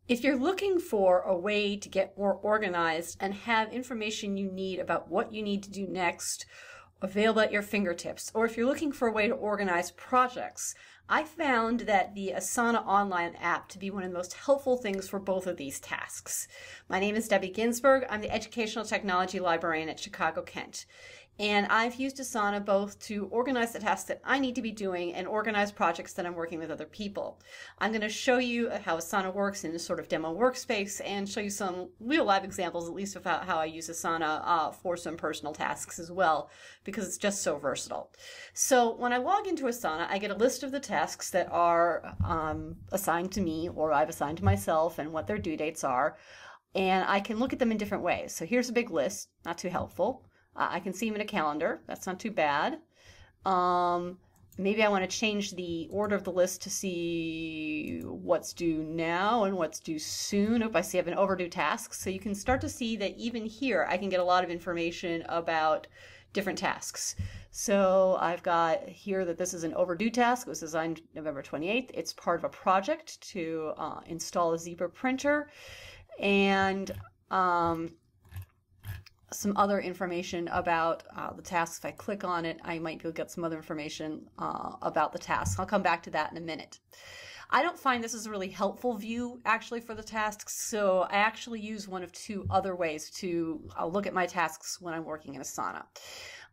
If you're looking for a way to get more organized and have information you need about what you need to do next available at your fingertips, or if you're looking for a way to organize projects, I found that the Asana online app to be one of the most helpful things for both of these tasks. My name is Debbie Ginsberg. I'm the Educational Technology Librarian at Chicago-Kent. And I've used Asana both to organize the tasks that I need to be doing and organize projects that I'm working with other people. I'm going to show you how Asana works in a sort of demo workspace and show you some real live examples, at least about how I use Asana for some personal tasks as well, because it's just so versatile. So when I log into Asana, I get a list of the tasks that are assigned to me or I've assigned to myself and what their due dates are. And I can look at them in different ways. So here's a big list, not too helpful. I can see them in a calendar. That's not too bad. Maybe I want to change the order of the list to see what's due now and what's due soon. I see I have an overdue task. So you can start to see that even here, I can get a lot of information about different tasks. So I've got here that this is an overdue task. It was designed November 28th. It's part of a project to install a Zebra printer. And some other information about the tasks. If I click on it, I might be able to get some other information about the task. I'll come back to that in a minute. I don't find this is a really helpful view actually for the tasks, so I actually use one of two other ways to look at my tasks when I'm working in Asana.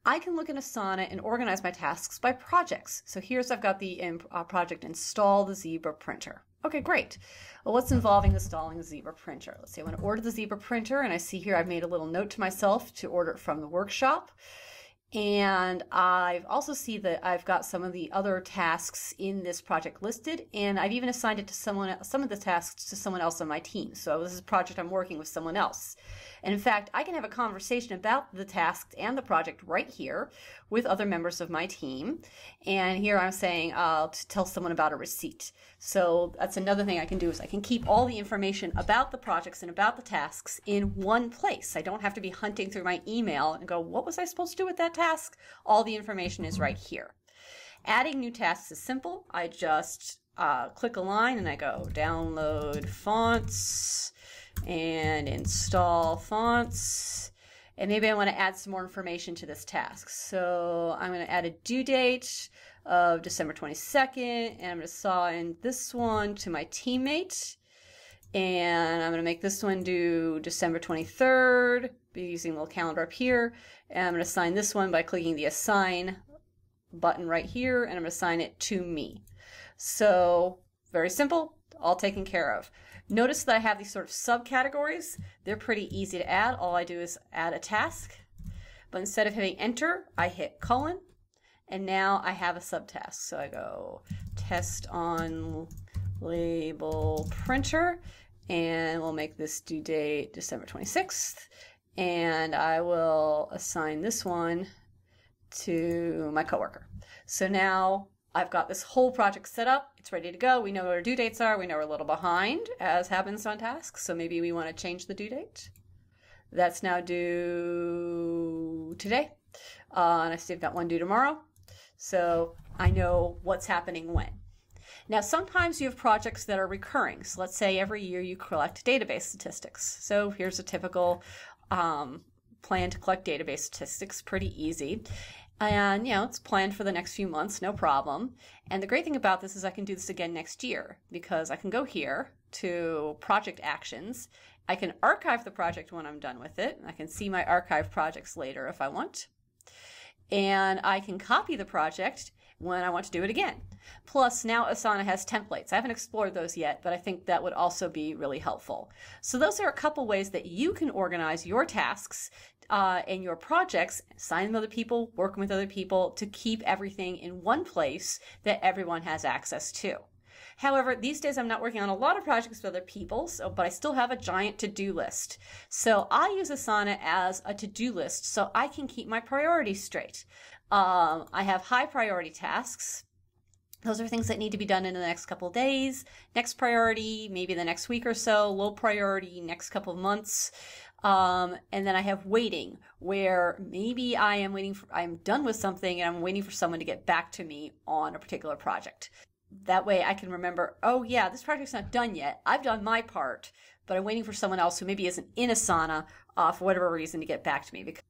I can look in Asana and organize my tasks by projects. So here's I've got the project install the Zebra printer. Okay, great. Well, what's involving installing the Zebra printer? Let's see, I want to order the Zebra printer, and I see here I've made a little note to myself to order it from the workshop. And I've also see that I've got some of the other tasks in this project listed, and I've even assigned it to someone, some of the tasks to someone else on my team. So this is a project I'm working with someone else. And in fact, I can have a conversation about the tasks and the project right here with other members of my team. And here I'm saying to tell someone about a receipt. So that's another thing I can do is I can keep all the information about the projects and about the tasks in one place. I don't have to be hunting through my email and go, what was I supposed to do with that task? All the information is right here. Adding new tasks is simple. I just click a line and I go download fonts and install fonts. And maybe I want to add some more information to this task. So I'm going to add a due date of December 22nd, and I'm going to assign this one to my teammate. And I'm going to make this one due December 23rd, be using the little calendar up here. And I'm going to assign this one by clicking the assign button right here, and I'm going to assign it to me. So very simple, all taken care of. Notice that I have these sort of subcategories. They're pretty easy to add. All I do is add a task, but instead of hitting enter, I hit colon, and now I have a subtask. So I go test on label printer, and we'll make this due date December 26th, and I will assign this one to my coworker. So now I've got this whole project set up. It's ready to go. We know what our due dates are. We know we're a little behind, as happens on tasks. So maybe we want to change the due date. That's now due today. And I see I've got one due tomorrow. So I know what's happening when. Now, sometimes you have projects that are recurring. So let's say every year you collect database statistics. So here's a typical plan to collect database statistics, pretty easy. And, you know, it's planned for the next few months, no problem. And the great thing about this is I can do this again next year because I can go here to project actions. I can archive the project when I'm done with it. I can see my archive projects later if I want. And I can copy the project when I want to do it again. Plus, now Asana has templates. I haven't explored those yet, but I think that would also be really helpful. So those are a couple ways that you can organize your tasks and your projects, assign them to other people, working with other people to keep everything in one place that everyone has access to. However, these days I'm not working on a lot of projects with other people, but I still have a giant to-do list. So I use Asana as a to-do list so I can keep my priorities straight. I have high priority tasks. Those are things that need to be done in the next couple of days. Next priority, maybe the next week or so. Low priority, next couple of months. And then I have waiting, where maybe I'm done with something and I'm waiting for someone to get back to me on a particular project. That way I can remember, oh yeah, this project's not done yet. I've done my part, but I'm waiting for someone else who maybe isn't in Asana for whatever reason to get back to me. Because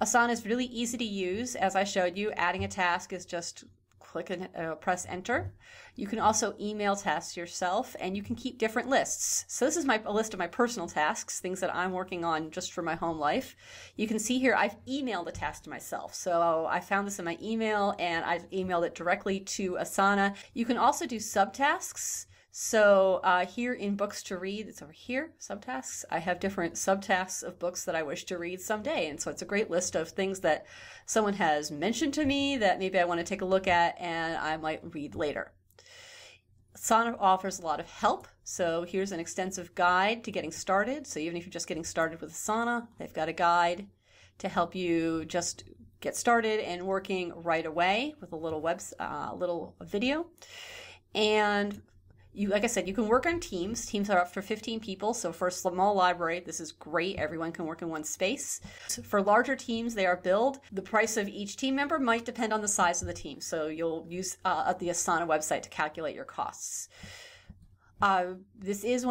Asana is really easy to use. As I showed you, adding a task is just click and press enter. You can also email tasks yourself, and you can keep different lists. So this is a list of my personal tasks, things that I'm working on just for my home life. You can see here I've emailed a task to myself. So I found this in my email, and I've emailed it directly to Asana. You can also do subtasks. So here in books to read, it's over here, subtasks. I have different subtasks of books that I wish to read someday. And so it's a great list of things that someone has mentioned to me that maybe I want to take a look at and I might read later. Asana offers a lot of help. So here's an extensive guide to getting started. So even if you're just getting started with Asana, they've got a guide to help you just get started and working right away with a little video. And like I said, you can work on teams. Teams are up for 15 people. So for a small library, this is great. Everyone can work in one space. For larger teams, they are billed. The price of each team member might depend on the size of the team. So you'll use the Asana website to calculate your costs. This is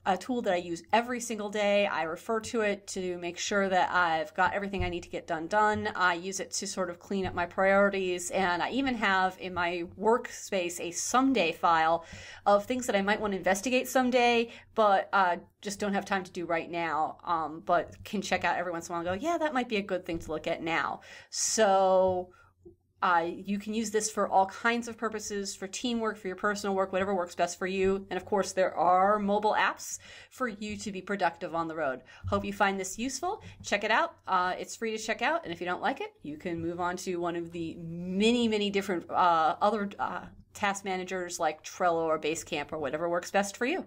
a tool that I use every single day. I refer to it to make sure that I've got everything I need to get done. I use it to sort of clean up my priorities, and I even have in my workspace a someday file of things that I might want to investigate someday, but just don't have time to do right now, but can check out every once in a while and go, yeah, that might be a good thing to look at now. So you can use this for all kinds of purposes, for teamwork, for your personal work, whatever works best for you. And of course, there are mobile apps for you to be productive on the road. Hope you find this useful. Check it out. It's free to check out. And if you don't like it, you can move on to one of the many different other task managers like Trello or Basecamp or whatever works best for you.